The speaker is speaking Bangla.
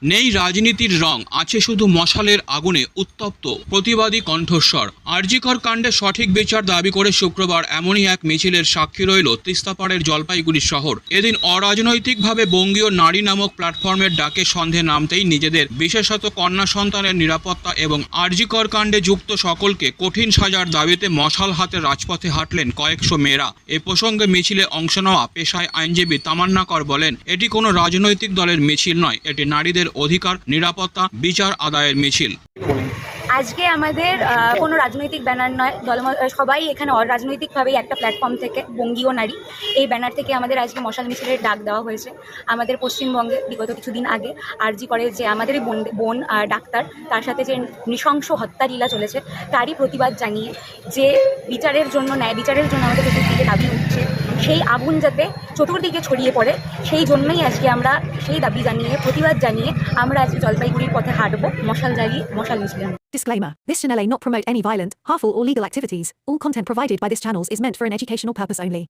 নেই রাজনীতির রং, আছে শুধু মশালের আগুনে উত্তপ্ত প্রতিবাদী কণ্ঠস্বর। আরজিকর কাণ্ডে সঠিক বিচার দাবি করে শুক্রবার এমনই এক মিছিলের সাক্ষী রইল তিস্তাপাড়ের জলপাইগুড়ি শহর। এদিন অরাজনৈতিকভাবে বঙ্গীয় নারী নামক প্ল্যাটফর্মের ডাকে সন্ধে নামতেই নিজেদের বিশেষত কন্যা সন্তানের নিরাপত্তা এবং আরজিকর কাণ্ডে যুক্ত সকলকে কঠিন সাজার দাবিতে মশাল হাতে রাজপথে হাঁটলেন কয়েকশো মেয়েরা। এ প্রসঙ্গে মিছিলে অংশ নেওয়া পেশায় আইনজীবী তামান্না কর বলেন, এটি কোনো রাজনৈতিক দলের মিছিল নয়, এটি নারীদের অধিকার, নিরাপত্তা, বিচার আদায়ের মিছিল। আজকে আমাদের কোনো রাজনৈতিক ব্যানার নয়, সবাই এখানে অরাজনৈতিকভাবেই একটা প্ল্যাটফর্ম থেকে বঙ্গীয় নারী এই ব্যানার থেকে আমাদের আজকে মশাল মিছিলের ডাক দেওয়া হয়েছে। আমাদের পশ্চিমবঙ্গে বিগত কিছুদিন আগে আরজি করে যে আমাদের বোন ডাক্তার, তার সাথে যে নৃশংস হত্যালীলা চলেছে তারই প্রতিবাদ জানিয়ে যে বিচারের জন্য, ন্যায় বিচারের জন্য আমাদের চতুর্দিকে দাবি উঠছে, সেই আগুন যাতে চতুর্দিকে ছড়িয়ে পড়ে সেই জন্যই আজকে আমরা সেই দাবি জানিয়ে, প্রতিবাদ জানিয়ে আমরা আজকে জলপাইগুড়ির পথে হাঁটবো, মশাল জ্বালিয়ে মশাল মিছিল। Disclaimer. This channel may not promote any violent, harmful or legal activities. All content provided by this channel is meant for an educational purpose only.